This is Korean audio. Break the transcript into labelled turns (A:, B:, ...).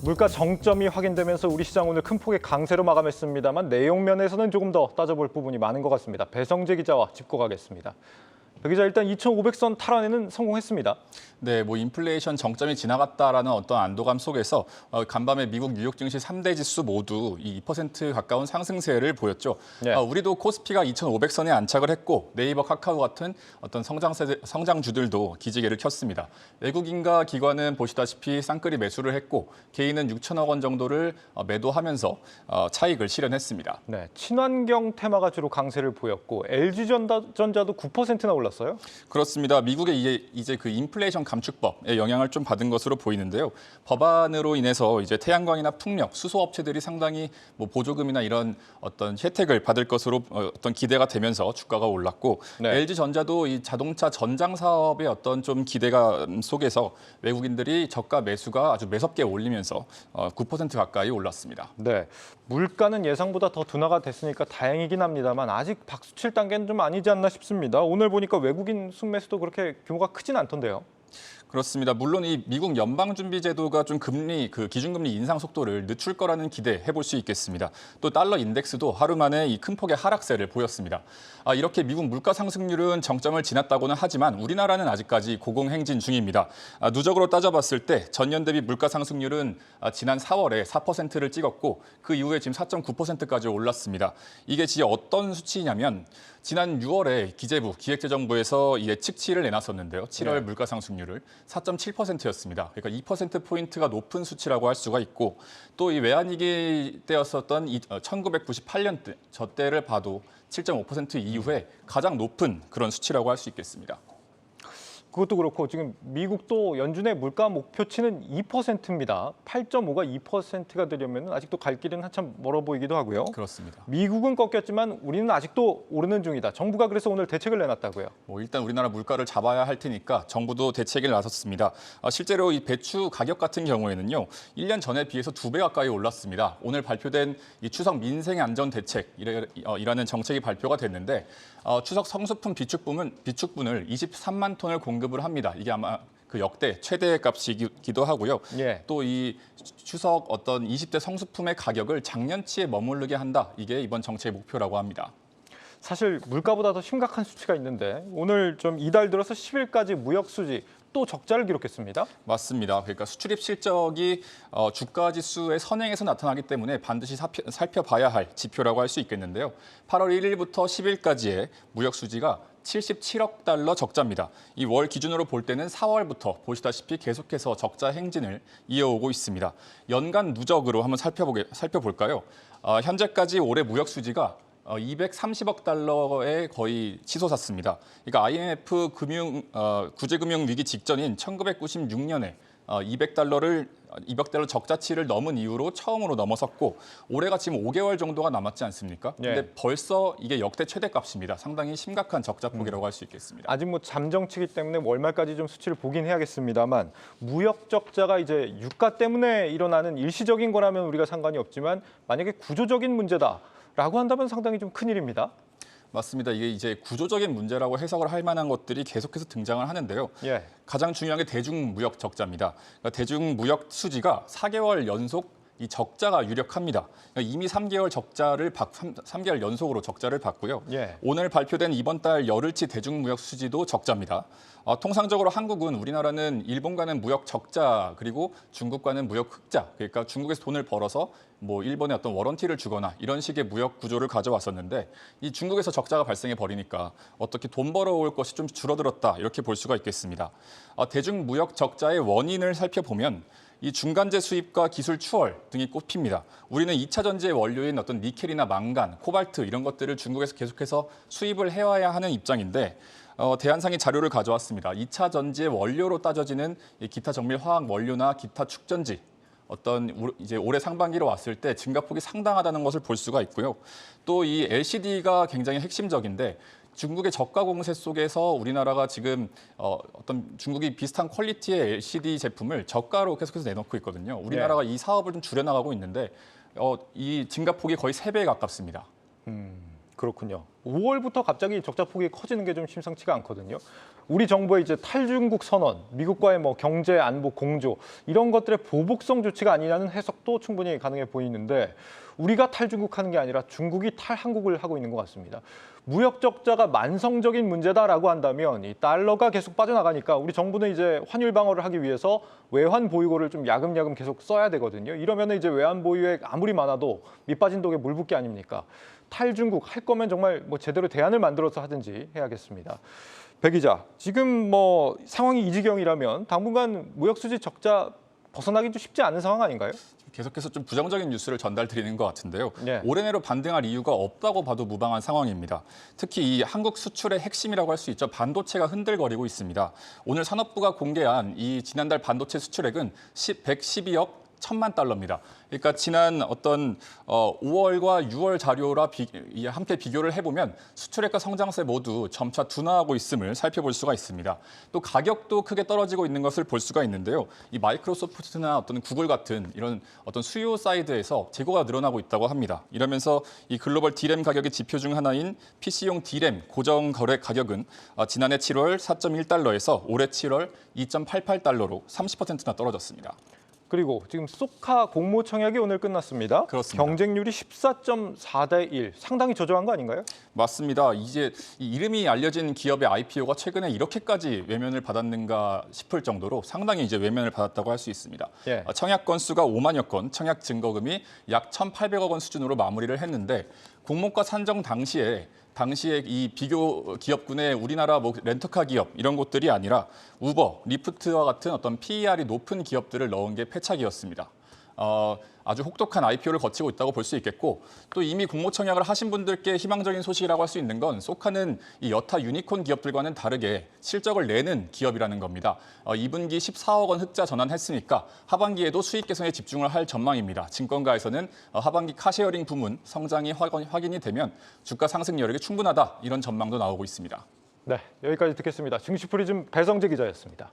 A: 물가 정점이 확인되면서 우리 시장 오늘 큰 폭의 강세로 마감했습니다만 내용 면에서는 조금 더 따져볼 부분이 많은 것 같습니다. 배성재 기자와 짚고 가겠습니다. 배 기자, 일단 2,500선 탈환에는 성공했습니다.
B: 네, 인플레이션 정점이 지나갔다라는 어떤 안도감 속에서 간밤에 미국 뉴욕 증시 3대 지수 모두 이 2% 가까운 상승세를 보였죠.
A: 네.
B: 우리도 코스피가 2,500선에 안착을 했고 네이버, 카카오 같은 어떤 성장주들도 기지개를 켰습니다. 외국인과 기관은 보시다시피 쌍끌이 매수를 했고 개인은 6천억 원 정도를 매도하면서 차익을 실현했습니다.
A: 네, 친환경 테마가 주로 강세를 보였고 LG전자도 9%나 올랐어요.
B: 그렇습니다. 미국의 이제 그 인플레이션 감축법의 영향을 좀 받은 것으로 보이는데요. 법안으로 인해서 이제 태양광이나 풍력, 수소 업체들이 상당히 보조금이나 이런 어떤 혜택을 받을 것으로 어떤 기대가 되면서 주가가 올랐고
A: 네.
B: LG전자도 이 자동차 전장 사업의 어떤 좀 기대감 속에서 외국인들이 저가 매수가 아주 매섭게 올리면서 9% 가까이 올랐습니다.
A: 네, 물가는 예상보다 더 둔화가 됐으니까 다행이긴 합니다만 아직 박수 칠 단계는 좀 아니지 않나 싶습니다. 오늘 보니까 외국인 순매수도 그렇게 규모가 크진 않던데요.
B: 그렇습니다. 물론 이 미국 연방준비제도가 좀 기준금리 인상 속도를 늦출 거라는 기대 해볼 수 있겠습니다. 또 달러 인덱스도 하루 만에 이 큰 폭의 하락세를 보였습니다. 이렇게 미국 물가 상승률은 정점을 지났다고는 하지만 우리나라는 아직까지 고공행진 중입니다. 누적으로 따져봤을 때 전년 대비 물가 상승률은 지난 4월에 4%를 찍었고 그 이후에 지금 4.9%까지 올랐습니다. 이게 진짜 어떤 수치냐면 지난 6월에 기재부, 기획재정부에서 이 예측치를 내놨었는데요. 7월
A: 네.
B: 물가 상승률을 4.7%였습니다. 그러니까 2%포인트가 높은 수치라고 할 수가 있고 또 이 외환위기 때였었던 1998년 때, 저 때를 봐도 7.5% 이후에 가장 높은 그런 수치라고 할 수 있겠습니다.
A: 그것도 그렇고 지금 미국도 연준의 물가 목표치는 2%입니다. 8.5가 2%가 되려면 아직도 갈 길은 한참 멀어 보이기도 하고요.
B: 그렇습니다.
A: 미국은 꺾였지만 우리는 아직도 오르는 중이다. 정부가 그래서 오늘 대책을 내놨다고요.
B: 일단 우리나라 물가를 잡아야 할 테니까 정부도 대책을 나섰습니다. 실제로 이 배추 가격 같은 경우에는요, 1년 전에 비해서 2배 가까이 올랐습니다. 오늘 발표된 이 추석 민생 안전 대책이라는 정책이 발표가 됐는데 추석 성수품 비축분을 23만 톤을 공급을 합니다. 이게 아마 그 역대 최대 값이기도 하고요.
A: 예.
B: 또 이 추석 어떤 20대 성수품의 가격을 작년치에 머무르게 한다. 이게 이번 정책의 목표라고 합니다.
A: 사실 물가보다 더 심각한 수치가 있는데 오늘 좀 이달 들어서 10일까지 무역 수지 또 적자를 기록했습니다.
B: 맞습니다. 그러니까 수출입 실적이 주가 지수의 선행에서 나타나기 때문에 반드시 살펴봐야 할 지표라고 할 수 있겠는데요. 8월 1일부터 10일까지의 무역 수지가 77억 달러 적자입니다. 이 월 기준으로 볼 때는 4월부터 보시다시피 계속해서 적자 행진을 이어오고 있습니다. 연간 누적으로 한번 살펴볼까요? 현재까지 올해 무역 수지가 230억 달러에 거의 치솟았습니다. 그러니까 IMF 구제금융 위기 직전인 1996년에 200달러 적자치를 넘은 이후로 처음으로 넘어섰고 올해가 지금 5개월 정도가 남았지 않습니까? 근데
A: 네.
B: 벌써 이게 역대 최대값입니다. 상당히 심각한 적자폭이라고 할 수 있겠습니다.
A: 아직 잠정치기 때문에 월말까지 좀 수치를 보긴 해야겠습니다만 무역 적자가 이제 유가 때문에 일어나는 일시적인 거라면 우리가 상관이 없지만 만약에 구조적인 문제다라고 한다면 상당히 좀 큰일입니다.
B: 맞습니다. 이게 이제 구조적인 문제라고 해석을 할 만한 것들이 계속해서 등장을 하는데요.
A: 예.
B: 가장 중요한 게 대중무역 적자입니다. 그러니까 대중무역 수지가 4개월 연속 이 적자가 유력합니다. 그러니까 이미 3개월 연속으로 적자를 봤고요.
A: 예.
B: 오늘 발표된 이번 달 열흘치 대중무역 수지도 적자입니다. 통상적으로 한국은 우리나라는 일본과는 무역 적자 그리고 중국과는 무역 흑자. 그러니까 중국에서 돈을 벌어서 일본에 어떤 워런티를 주거나 이런 식의 무역 구조를 가져왔었는데 이 중국에서 적자가 발생해 버리니까 어떻게 돈 벌어올 것이 좀 줄어들었다 이렇게 볼 수가 있겠습니다. 대중무역 적자의 원인을 살펴보면 이 중간재 수입과 기술 추월 등이 꼽힙니다. 우리는 2차 전지의 원료인 어떤 니켈이나 망간, 코발트 이런 것들을 중국에서 계속해서 수입을 해와야 하는 입장인데 대한상이 자료를 가져왔습니다. 2차 전지의 원료로 따져지는 이 기타 정밀 화학 원료나 기타 축전지 이제 올해 상반기로 왔을 때 증가폭이 상당하다는 것을 볼 수가 있고요. 또 이 LCD가 굉장히 핵심적인데 중국의 저가 공세 속에서 우리나라가 지금 어떤 중국이 비슷한 퀄리티의 LCD 제품을 저가로 계속해서 내놓고 있거든요. 우리나라가 이 사업을 좀 줄여나가고 있는데 이 증가폭이 거의 3배에 가깝습니다.
A: 그렇군요. 5월부터 갑자기 적자 폭이 커지는 게 좀 심상치가 않거든요. 우리 정부의 이제 탈중국 선언, 미국과의 뭐 경제 안보 공조 이런 것들의 보복성 조치가 아니냐는 해석도 충분히 가능해 보이는데 우리가 탈중국하는 게 아니라 중국이 탈한국을 하고 있는 것 같습니다. 무역 적자가 만성적인 문제다라고 한다면 이 달러가 계속 빠져나가니까 우리 정부는 이제 환율 방어를 하기 위해서 외환 보유고를 좀 야금야금 계속 써야 되거든요. 이러면 이제 외환 보유액 아무리 많아도 밑빠진 독에 물 붓기 아닙니까? 탈중국 할 거면 정말 뭐 제대로 대안을 만들어서 하든지 해야겠습니다. 배 기자, 지금 뭐 상황이 이 지경이라면 당분간 무역 수지 적자 벗어나기 좀 쉽지 않은 상황 아닌가요?
B: 계속해서 좀 부정적인 뉴스를 전달드리는 것 같은데요.
A: 네.
B: 올해 내로 반등할 이유가 없다고 봐도 무방한 상황입니다. 특히 이 한국 수출의 핵심이라고 할 수 있죠. 반도체가 흔들거리고 있습니다. 오늘 산업부가 공개한 이 지난달 반도체 수출액은 112억 1천만 달러입니다. 그러니까 지난 어떤 5월과 6월 자료라 함께 비교를 해보면 수출액과 성장세 모두 점차 둔화하고 있음을 살펴볼 수가 있습니다. 또 가격도 크게 떨어지고 있는 것을 볼 수가 있는데요. 이 마이크로소프트나 어떤 구글 같은 이런 어떤 수요 사이드에서 재고가 늘어나고 있다고 합니다. 이러면서 이 글로벌 D램 가격의 지표 중 하나인 PC용 D램 고정 거래 가격은 지난해 7월 4.1달러에서 올해 7월 2.88달러로 30%나 떨어졌습니다.
A: 그리고 지금 소카 공모 청약이 오늘 끝났습니다.
B: 그렇습니다.
A: 경쟁률이 14.4대 1, 상당히 저조한 거 아닌가요?
B: 맞습니다. 이제 이 이름이 알려진 기업의 IPO가 최근에 이렇게까지 외면을 받았는가 싶을 정도로 상당히 이제 외면을 받았다고 할 수 있습니다.
A: 예.
B: 청약 건수가 5만여 건, 청약 증거금이 약 1,800억 원 수준으로 마무리를 했는데 공모가 산정 당시에 이 비교 기업군의 우리나라 뭐 렌터카 기업 이런 곳들이 아니라 우버, 리프트와 같은 어떤 PER이 높은 기업들을 넣은 게 패착이었습니다. 아주 혹독한 IPO를 거치고 있다고 볼 수 있겠고 또 이미 공모 청약을 하신 분들께 희망적인 소식이라고 할 수 있는 건 소카는 이 여타 유니콘 기업들과는 다르게 실적을 내는 기업이라는 겁니다. 2분기 14억 원 흑자 전환했으니까 하반기에도 수익 개선에 집중을 할 전망입니다. 증권가에서는 하반기 카쉐어링 부문 성장이 확인이 되면 주가 상승 여력이 충분하다 이런 전망도 나오고 있습니다.
A: 네, 여기까지 듣겠습니다. 증시 프리즘 배성재 기자였습니다.